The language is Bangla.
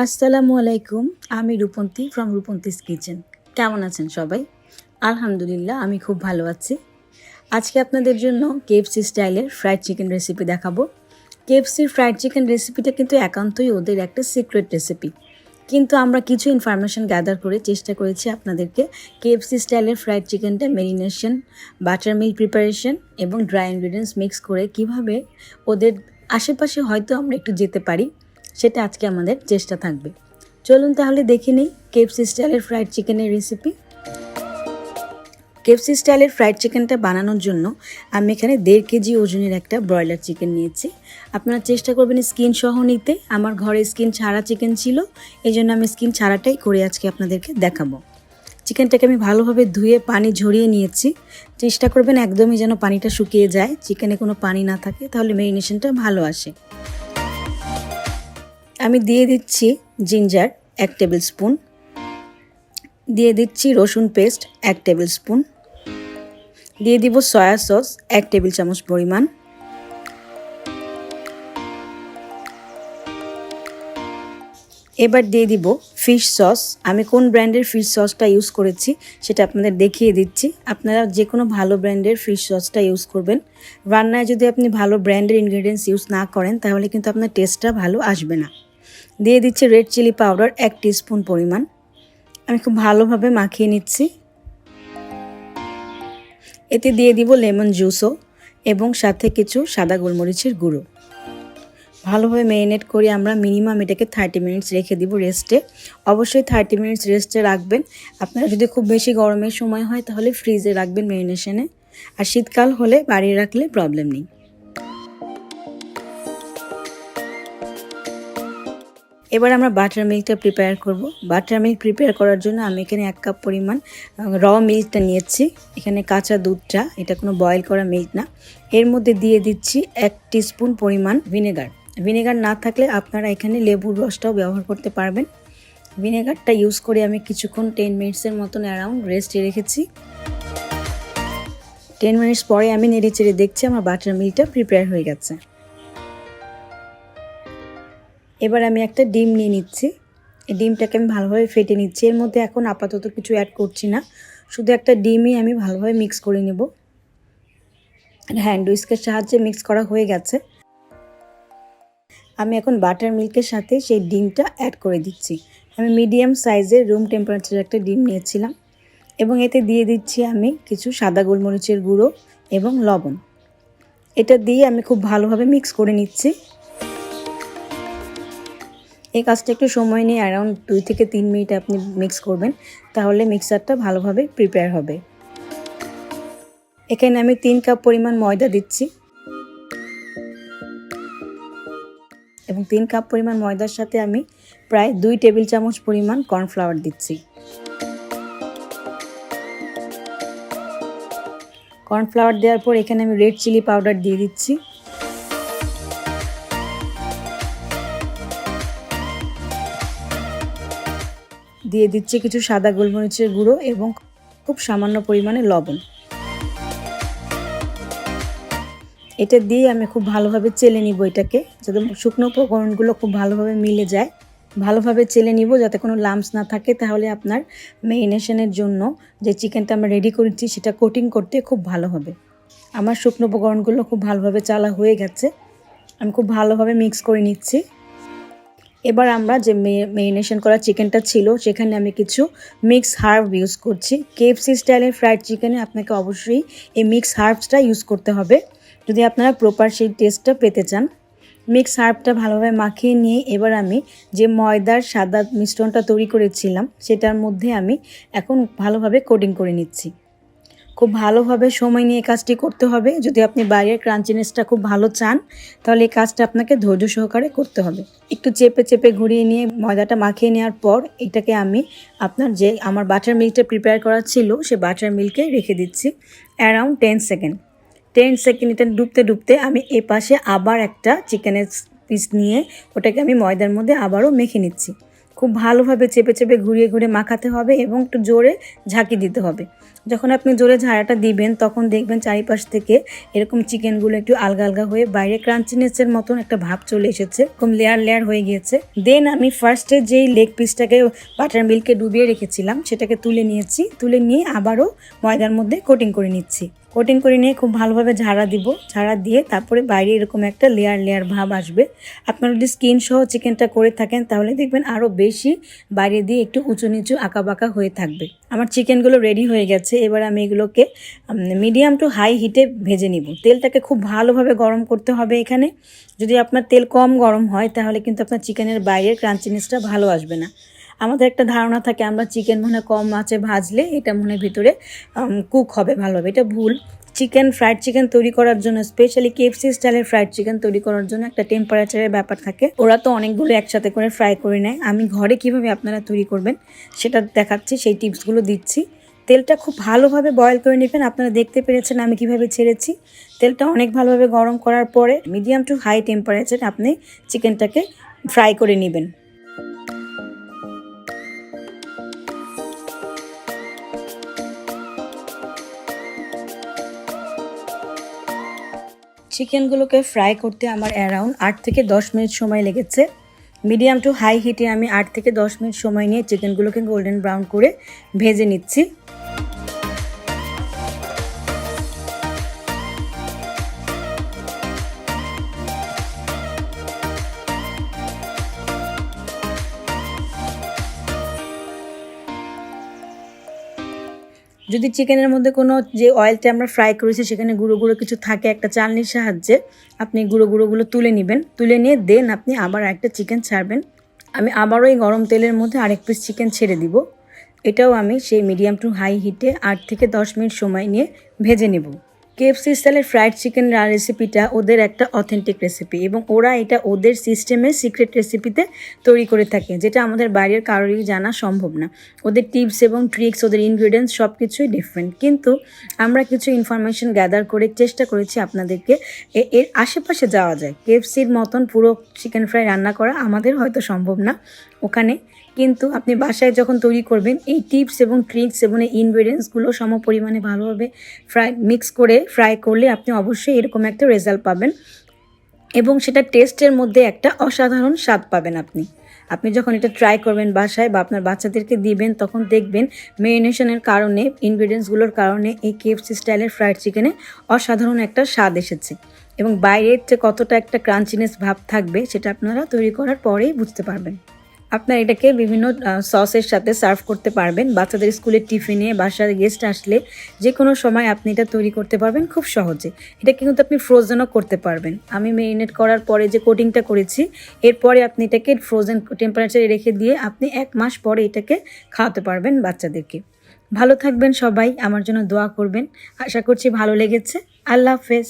আসসালামু আলাইকুম। আমি রূপন্তী ফ্রম রূপন্তিস কিচেন। কেমন আছেন সবাই? আলহামদুলিল্লাহ আমি খুব ভালো আছি। আজকে আপনাদের জন্য কেএফসি স্টাইলের ফ্রাইড চিকেন রেসিপি দেখাবো। কেএফসির ফ্রাইড চিকেন রেসিপিটা কিন্তু একান্তই ওদের একটা সিক্রেট রেসিপি। কিন্তু আমরা কিছু ইনফরমেশন গ্যাদার করে চেষ্টা করেছি আপনাদেরকে কেএফসি স্টাইলের ফ্রাইড চিকেনটা ম্যারিনেশন, বাটার মিল্ক প্রিপারেশন এবং ড্রাই ইনগ্রিডিয়েন্টস মিক্স করে কিভাবে ওদের আশেপাশে হয়তো আমরা একটু যেতে পারি, সেটা আজকে আমাদের চেষ্টা থাকবে। চলুন তাহলে দেখে নিই কেএফসি স্টাইলের ফ্রাইড চিকেনের রেসিপি। কেএফসি স্টাইলের ফ্রাইড চিকেনটা বানানোর জন্য আমি এখানে 1.5 কেজি ওজনের একটা ব্রয়লার চিকেন নিয়েছি। আপনারা চেষ্টা করবেন স্কিন সহ নিতে। আমার ঘরে স্কিন ছাড়া চিকেন ছিল, এই জন্য আমি স্কিন ছাড়াটাই করে আজকে আপনাদেরকে দেখাবো। চিকেনটাকে আমি ভালোভাবে ধুয়ে পানি ঝরিয়ে নিয়েছি। চেষ্টা করবেন একদমই যেন পানিটা শুকিয়ে যায়, চিকেনে কোনো পানি না থাকে, তাহলে ম্যারিনেশনটা ভালো আসে। আমি দিয়ে দিচ্ছি জিঞ্জার 1 টেবিল স্পুন, দিয়ে দিচ্ছি রসুন পেস্ট 1 টেবিল স্পুন, দিয়ে দিব সয়া সস 1 টেবিল চামচ পরিমাণ, এবার দিয়ে দিব ফিশ সস। আমি কোন ব্র্যান্ডের ফিশ সসটা ইউজ করেছি সেটা আপনাদের দেখিয়ে দিচ্ছি। আপনারা যে কোনো ভালো ব্র্যান্ডের ফিশ সসটা ইউজ করবেন। রান্নায় যদি আপনি ভালো ব্র্যান্ডের ইনগ্রিডিয়েন্টস ইউজ না করেন তাহলে কিন্তু আপনার টেস্টটা ভালো আসবে না। দিয়ে দিচ্ছি রেড চিলি পাউডার 1 টিস্পুন পরিমাণ। আমি খুব ভালোভাবে মাখিয়ে নিচ্ছি। এতে দিয়ে দিব লেমন জুসও এবং সাথে কিছু সাদা গোলমরিচের গুঁড়ো। ভালোভাবে ম্যারিনেট করে আমরা মিনিমাম এটাকে 30 মিনিটস রেখে দিব রেস্টে। অবশ্যই 30 মিনিটস রেস্টে রাখবেন। আপনারা যদি খুব বেশি গরমের সময় হয় তাহলে ফ্রিজে রাখবেন ম্যারিনেশনে, আর শীতকাল হলে বাড়িয়ে রাখলে প্রবলেম নেই। এবার আমরা বাটার মিল্কটা প্রিপেয়ার করব। বাটার মিল্ক প্রিপেয়ার করার জন্য আমি এখানে 1 কাপ পরিমাণ র মিল্কটা নিয়েছি। এখানে কাঁচা দুধটা, এটা কোনো বয়েল করা মিল্ক না। এর মধ্যে দিয়ে দিচ্ছি 1 টিস্পুন পরিমাণ ভিনেগার। ভিনেগার না থাকলে আপনারা এখানে লেবুর রসটাও ব্যবহার করতে পারবেন। ভিনেগারটা ইউজ করে আমি কিছুক্ষণ 10 মিনিটসের মতন অ্যারাউন্ড রেস্টে রেখেছি। 10 মিনিটস পরে আমি নেড়ে চেড়ে দেখছি আমার বাটার মিল্কটা প্রিপেয়ার হয়ে গেছে। এবার আমি একটা ডিম নিয়ে নিচ্ছি। এই ডিমটাকে আমি ভালোভাবে ফেটে নিচ্ছি। এর মধ্যে এখন আপাতত কিছু অ্যাড করছি না, শুধু একটা ডিমই আমি ভালোভাবে মিক্স করে নেব। হ্যান্ড হুইস্কের সাহায্যে মিক্স করা হয়ে গেছে। আমি এখন বাটার মিল্কের সাথে সেই ডিমটা অ্যাড করে দিচ্ছি। আমি মিডিয়াম সাইজের রুম টেম্পারেচারের একটা ডিম নিয়েছিলাম এবং এতে দিয়ে দিচ্ছি আমি কিছু সাদা গোলমরিচের গুঁড়ো এবং লবণ। এটা দিয়ে আমি খুব ভালোভাবে মিক্স করে নিচ্ছি। এই কাজটা একটু সময় নিয়ে অ্যারাউন্ড 2 থেকে 3 মিনিট আপনি মিক্স করবেন, তাহলে মিক্সারটা ভালোভাবে প্রিপেয়ার হবে। এখানে আমি 3 কাপ পরিমাণ ময়দা দিচ্ছি এবং 3 কাপ পরিমাণ ময়দার সাথে আমি প্রায় 2 টেবিল চামচ পরিমাণ কর্নফ্লাওয়ার দিচ্ছি। কর্নফ্লাওয়ার দেওয়ার পর এখানে আমি রেড চিলি পাউডার দিয়ে দিচ্ছি। দিয়ে দিচ্ছি কিছু সাদা গোলমরিচের গুঁড়ো এবং খুব সামান্য পরিমাণে লবণ। এটা দিয়ে আমি খুব ভালোভাবে চেলে নিব এটাকে, যাতে শুকনো উপকরণগুলো খুব ভালোভাবে মিলে যায়। ভালোভাবে চেলে নিব যাতে কোনো লাম্পস না থাকে, তাহলে আপনার ম্যারিনেশনের জন্য যে চিকেনটা আমরা রেডি করেছি সেটা কোটিং করতে খুব ভালো হবে। আমার শুকনো উপকরণগুলো খুব ভালোভাবে চালা হয়ে গেছে। আমি খুব ভালোভাবে মিক্স করে নিচ্ছি। এবার আমরা যে ম্যারিনেশন করা চিকেনটা ছিল সেখানে আমি কিছু মিক্স হার্ব ইউজ করছি। কেএফসি স্টাইলের ফ্রাইড চিকেনে আপনাকে অবশ্যই এই মিক্স হার্বসটা ইউজ করতে হবে যদি আপনারা প্রপার সেই টেস্টটা পেতে চান। মিক্স হার্বটা ভালোভাবে মাখিয়ে নিয়ে এবার আমি যে ময়দার সাদা মিশ্রণটা তৈরি করেছিলাম সেটার মধ্যে আমি এখন ভালোভাবে কোটিং করে নিচ্ছি। খুব ভালোভাবে সময় নিয়ে কাজটি করতে হবে। যদি আপনি বাইরের ক্রাঞ্চিনেসটা খুব ভালো চান তাহলে এই কাজটা আপনাকে ধৈর্য সহকারে করতে হবে। একটু চেপে চেপে ঘুরিয়ে নিয়ে ময়দাটা মাখিয়ে নেওয়ার পর এটাকে আমি আমার বাটার মিল্কটা প্রিপেয়ার করা ছিল সে বাটার মিল্কে রেখে দিচ্ছি অ্যারাউন্ড 10 সেকেন্ড। এটা ডুবতে ডুবতে আমি এ পাশে আবার একটা চিকেনের পিস নিয়ে ওটাকে আমি ময়দার মধ্যে আবারও মেখে নিচ্ছি। খুব ভালোভাবে চেপে চেপে ঘুরিয়ে ঘুরিয়ে মাখাতে হবে এবং একটু জোরে ঝাঁকি দিতে হবে। যখন আপনি জোরে ঝাড়াটা দিবেন তখন দেখবেন চারিপাশ থেকে এরকম চিকেনগুলো একটু আলগা আলগা হয়ে বাইরে ক্রাঞ্চিনেসের মতন একটা ভাব চলে এসেছে, এরকম লেয়ার লেয়ার হয়ে গিয়েছে। দেন আমি ফার্স্টে যেই লেগ পিসটাকে বাটার মিল্কে ডুবিয়ে রেখেছিলাম সেটাকে তুলে নিয়েছি, তুলে নিয়ে আবারও ময়দার মধ্যে কোটিং করে নিচ্ছি। কোটিং করে নিয়ে খুব ভালোভাবে ঝাড়া দিব, ঝাড়া দিয়ে তারপরে বাইরে এরকম একটা লেয়ার লেয়ার ভাব আসবে। আপনারা যদি স্কিন সহ চিকেনটা করে থাকেন তাহলে দেখবেন আরও বেশি বাইরে দিয়ে একটু উঁচু নিচু আঁকা বাঁকা হয়ে থাকবে। আমার চিকেনগুলো রেডি হয়ে গেছে। এবার আমি এগুলোকে মিডিয়াম টু হাই হিটে ভেজে নিব। তেলটাকে খুব ভালোভাবে গরম করতে হবে এখানে। যদি আপনার তেল কম গরম হয় তাহলে কিন্তু আপনার চিকেনের বাইরের ক্রাঞ্চিনেসটা ভালো আসবে না। আমাদের একটা ধারণা থাকে আমরা চিকেন মনে কম আঁচে ভাজলে এটা মনে ভিতরে কুক হবে ভালোভাবে, এটা ভুল। ফ্রাইড চিকেন তৈরি করার জন্য, স্পেশালি KFC স্টাইলের ফ্রাইড চিকেন তৈরি করার জন্য একটা টেম্পারেচারের ব্যাপার থাকে। ওরা তো অনেকগুলো একসাথে করে ফ্রাই করে নেয়। আমি ঘরে কিভাবে আপনারা তৈরি করবেন সেটা দেখাচ্ছি, সেই টিপসগুলো দিচ্ছি। তেলটা খুব ভালোভাবে বয়েল করে নেবেন। আপনারা দেখতে পেরেছেন আমি কিভাবে ছেড়েছি। তেলটা অনেক ভালোভাবে গরম করার পরে মিডিয়াম টু হাই টেম্পারেচারে আপনি চিকেনটাকে ফ্রাই করে নেবেন। চিকেনগুলোকে ফ্রাই করতে আমার অ্যারাউন্ড 8 থেকে 10 মিনিট সময় লেগেছে। মিডিয়াম টু হাই হিটে আমি 8 থেকে 10 মিনিট সময় নিয়ে চিকেনগুলোকে গোল্ডেন ব্রাউন করে ভেজে নিচ্ছি। যদি চিকেনের মধ্যে কোনো যে অয়েলটা আমরা ফ্রাই করেছি সেখানে গুঁড়ো গুঁড়ো কিছু থাকে, একটা চালনির সাহায্যে আপনি গুঁড়োগুলো তুলে নেবেন। তুলে নিয়ে দেন আপনি আবার একটা চিকেন ছাড়বেন। আমি আবারও এই গরম তেলের মধ্যে আরেক পিস চিকেন ছেড়ে দিব। এটাও আমি সেই মিডিয়াম টু হাই হিটে 8 থেকে 10 মিনিট সময় নিয়ে ভেজে নেব। KFC স্টাইলের ফ্রাইড চিকেন রেসিপিটা ওদের একটা অথেন্টিক রেসিপি এবং ওরা এটা ওদের সিস্টেমে সিক্রেট রেসিপিতে তৈরি করে থাকে, যেটা আমাদের বাইরের কারোরই জানা সম্ভব না। ওদের টিপস এবং ট্রিক্স, ওদের ইনগ্রিডিয়েন্টস সব কিছুই ডিফারেন্ট, কিন্তু আমরা কিছু ইনফরমেশন গ্যাদার করে চেষ্টা করেছি আপনাদেরকে এর আশেপাশে যাওয়া যায়। KFCর মতন পুরো চিকেন ফ্রাই রান্না করা আমাদের হয়তো সম্ভব না ওখানে, কিন্তু আপনি বাসায় যখন তৈরি করবেন এই টিপস এবং ট্রিক্স এবং এই ইনগ্রিডিয়েন্টসগুলো সম পরিমাণে ভালোভাবে মিক্স করে ফ্রাই করলে আপনি অবশ্যই এরকম একটা রেজাল্ট পাবেন এবং সেটা টেস্টের মধ্যে একটা অসাধারণ স্বাদ পাবেন। আপনি যখন এটা ট্রাই করবেন বাসায় বা আপনার বাচ্চাদেরকে দিবেন তখন দেখবেন ম্যারিনেশনের কারণে, ইনগ্রিডিয়েন্টসগুলোর কারণে এই KFC স্টাইলের ফ্রাইড চিকেনে অসাধারণ একটা স্বাদ এসেছে এবং বাইরের যে কতটা একটা ক্রাঞ্চিনেস ভাব থাকবে সেটা আপনারা তৈরি করার পরেই বুঝতে পারবেন। আপনার এটাকে বিভিন্ন সসের সাথে সার্ভ করতে পারবেন। বাচ্চাদের স্কুলের টিফিনে, বাসার গেস্ট আসলে যে কোনো সময় আপনি এটা তৈরি করতে পারবেন খুব সহজে। এটা কিন্তু আপনি ফ্রোজেনও করতে পারবেন। আমি ম্যারিনেট করার পরে যে কোটিংটা করেছি এরপরে আপনি এটাকে ফ্রোজেন টেম্পারেচারে রেখে দিয়ে আপনি 1 মাস পরে এটাকে খাওয়াতে পারবেন বাচ্চাদেরকে। ভালো থাকবেন সবাই, আমার জন্য দোয়া করবেন। আশা করছি ভালো লেগেছে। আল্লাহ হাফেজ।